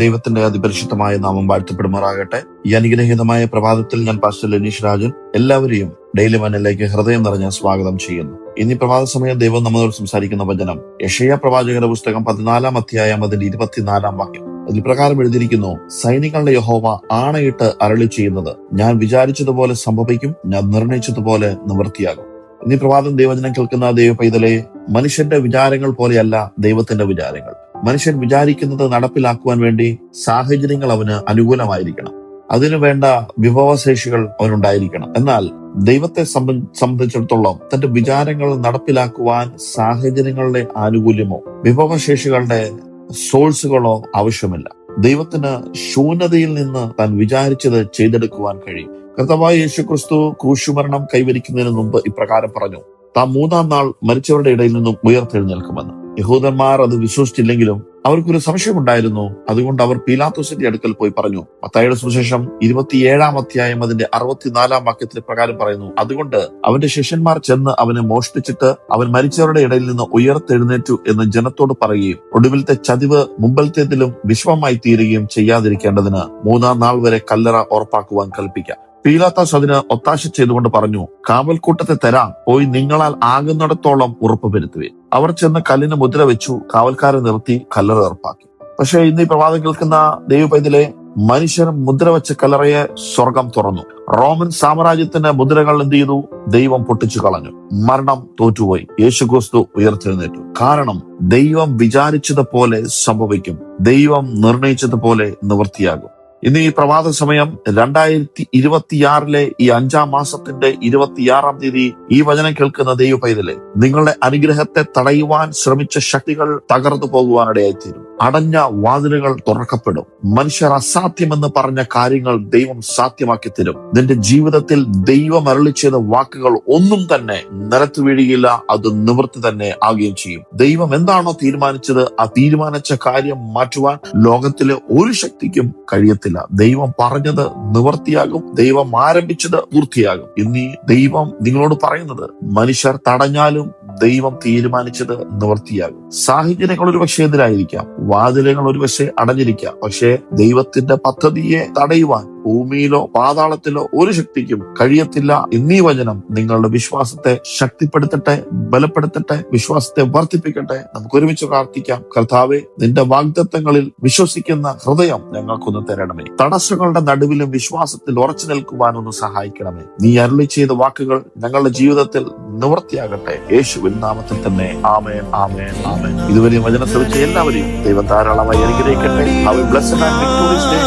ദൈവത്തിന്റെ അതിപരിശുദ്ധമായ നാമം വാഴ്ത്തപ്പെടുമാറാകട്ടെ. ഈ അനുഗ്രഹീതമായ പ്രഭാതത്തിൽ ഞാൻ പാസ്റ്റർ ലെനീഷ് രാജൻ എല്ലാവരെയും ഡെയിലി മന്നിലേക്ക് ഹൃദയം നിറഞ്ഞ സ്വാഗതം ചെയ്യുന്നു. ഇനി പ്രഭാത സമയം ദൈവം നമ്മളോട് സംസാരിക്കുന്ന വചനം യെശയ്യാ പ്രവാചകന്റെ പുസ്തകം 14 അധ്യായം അതിന്റെ 24 വാക്യം. അതിൽ പ്രകാരം എഴുതിയിരിക്കുന്നു, സൈനികളുടെ യഹോവ ആണയിട്ട് അരുളി ചെയ്യുന്നത്, ഞാൻ വിചാരിച്ചതുപോലെ സംഭവിക്കും, ഞാൻ നിർണയിച്ചതുപോലെ നിവൃത്തിയാകും. ഇനി പ്രഭാതം ദൈവവചനം കേൾക്കുന്ന ദൈവ പൈതലെ, മനുഷ്യന്റെ വിചാരങ്ങൾ പോലെയല്ല ദൈവത്തിന്റെ വിചാരങ്ങൾ. മനുഷ്യൻ വിചാരിക്കുന്നത് നടപ്പിലാക്കുവാൻ വേണ്ടി സാഹചര്യങ്ങൾ അവന് അനുകൂലമായിരിക്കണം, അതിനു വേണ്ട വിഭവശേഷികൾ അവനുണ്ടായിരിക്കണം. എന്നാൽ ദൈവത്തെ സംബന്ധിച്ചിടത്തോളം തന്റെ വിചാരങ്ങൾ നടപ്പിലാക്കുവാൻ സാഹചര്യങ്ങളുടെ ആനുകൂല്യമോ വിഭവശേഷികളുടെ സോഴ്സുകളോ ആവശ്യമില്ല. ദൈവത്തിന് ശൂന്യതയിൽ നിന്ന് താൻ വിചാരിച്ചത് ചെയ്തെടുക്കുവാൻ കഴിയും. കർത്താവായ യേശുക്രിസ്തു ക്രൂശുമരണം കൈവരിക്കുന്നതിന് മുമ്പ് ഇപ്രകാരം പറഞ്ഞു, താൻ 3-ാം നാൾ മരിച്ചവരുടെ ഇടയിൽ നിന്നും ഉയർത്തെഴുന്നേൽക്കുമെന്ന്. യഹൂദന്മാർ അത് വിശ്വസിച്ചില്ലെങ്കിലും അവർക്കൊരു സംശയമുണ്ടായിരുന്നു. അതുകൊണ്ട് അവർ പീലാത്തോസിന്റെ അടുക്കൽ പോയി പറഞ്ഞു. മത്തായിയുടെ സുവിശേഷം 27-ാം അധ്യായം അതിന്റെ 64-ാം വാക്യത്തിൽ പ്രകാരം പറയുന്നു, അതുകൊണ്ട് അവന്റെ ശിഷ്യന്മാർ ചെന്ന് അവനെ മോഷ്ടിച്ചിട്ട് അവൻ മരിച്ചവരുടെ ഇടയിൽ നിന്ന് ഉയർത്തെഴുന്നേറ്റു എന്ന് ജനത്തോട് പറയുകയും ഒടുവിലത്തെ ചതിവ് മുമ്പലത്തേതിലും വിശ്വമായി തീരുകയും ചെയ്യാതിരിക്കേണ്ടതിന് 3-ാം നാൾ വരെ കല്ലറ ഉറപ്പാക്കുവാൻ കൽപ്പിക്കാം. പീലാത്തോസ് അതിന് ഒത്താശ ചെയ്തുകൊണ്ട് പറഞ്ഞു, കാവൽക്കൂട്ടത്തെ തരാം, പോയി നിങ്ങളാൽ ആകുന്നിടത്തോളം ഉറപ്പ് വരുത്തുവേ. അവർ ചെന്ന് കല്ലിന് മുദ്ര വെച്ചു, കാവൽക്കാരെ നിർത്തി കല്ലറ ഉറപ്പാക്കി. പക്ഷേ ഇന്ന് ഈ പ്രഭാതം കേൾക്കുന്ന ദൈവപൈതലെ, മനുഷ്യർ മുദ്ര വെച്ച കല്ലറയെ സ്വർഗം തുറന്നു. റോമൻ സാമ്രാജ്യത്തിന്റെ മുദ്രകൾ എന്ത് ചെയ്തു? ദൈവം പൊട്ടിച്ചു കളഞ്ഞു. മരണം തോറ്റുപോയി. യേശുക്രിസ്തു ഉയർത്തെഴുന്നേറ്റു. കാരണം ദൈവം വിചാരിച്ചതുപോലെ സംഭവിക്കും, ദൈവം നിർണയിച്ചതുപോലെ നിവൃത്തിയാകും. ഇന്ന് ഈ പ്രഭാത സമയം 2026 ഈ 5-ാം മാസത്തിന്റെ 26-ാം തീയതി ഈ വചനം കേൾക്കുന്ന ദൈവ പൈതലെ, നിങ്ങളുടെ അനുഗ്രഹത്തെ തടയുവാൻ ശ്രമിച്ച ശക്തികൾ തകർന്നു പോകുവാനിടയായിത്തീരും. അടഞ്ഞ വാതിലുകൾ തുറക്കപ്പെടും. മനുഷ്യർ അസാധ്യമെന്ന് പറഞ്ഞ കാര്യങ്ങൾ ദൈവം സാധ്യമാക്കി തരും. നിന്റെ ജീവിതത്തിൽ ദൈവം അരുളി ചെയ്ത വാക്കുകൾ ഒന്നും തന്നെ നിലത്ത് വീഴുകയില്ല, അത് നിവൃത്തി തന്നെ ആകുകയും ചെയ്യും. ദൈവം എന്താണോ തീരുമാനിച്ചത്, ആ തീരുമാനിച്ച കാര്യം മാറ്റുവാൻ ലോകത്തിലെ ഒരു ശക്തിക്കും കഴിയത്തില്ല. ദൈവം പറഞ്ഞത് നിവൃത്തിയാകും, ദൈവം ആരംഭിച്ചത് പൂർത്തിയാകും. ഇന്നീ ദൈവം നിങ്ങളോട് പറയുന്നത്, മനുഷ്യർ തടഞ്ഞാലും ദൈവം തീരുമാനിച്ചത് നിവൃത്തിയാകും. സാഹചര്യങ്ങൾ ഒരുപക്ഷെ എതിരായിരിക്കാം, വാതിലുകൾ ഒരുപക്ഷെ അടഞ്ഞിരിക്കാം, പക്ഷേ ദൈവത്തിന്റെ പദ്ധതിയെ തടയുവാൻ ഭൂമിയിലോ പാതാളത്തിലോ ഒരു ശക്തിക്കും കഴിയത്തില്ല. എന്നീ വചനം നിങ്ങളുടെ വിശ്വാസത്തെ ശക്തിപ്പെടുത്തട്ടെ, ബലപ്പെടുത്തട്ടെ, വിശ്വാസത്തെ വർദ്ധിപ്പിക്കട്ടെ. നമുക്ക് ഒരുമിച്ച് പ്രാർത്ഥിക്കാം. കർത്താവേ, നിന്റെ വാഗ്ദത്തങ്ങളിൽ വിശ്വസിക്കുന്ന ഹൃദയം ഞങ്ങൾക്കൊന്ന് തരണമേ. തടസ്സങ്ങളുടെ നടുവിലും വിശ്വാസത്തിൽ ഉറച്ചു നിൽക്കുവാൻ ഒന്ന് സഹായിക്കണമേ. നീ അരുളി ചെയ്ത വാക്കുകൾ ഞങ്ങളുടെ ജീവിതത്തിൽ നിവൃത്തിയാകട്ടെ. യേശുവിൻ നാമത്തിൽ തന്നെ. ആമേൻ, ആമേൻ, ആമേൻ. ഇതുവരെ വചനം ശ്രമിച്ച എല്ലാവരെയും ദൈവം ധാരാളമായി അനുഗ്രഹിക്കട്ടെ. Have a blessed and victorious day.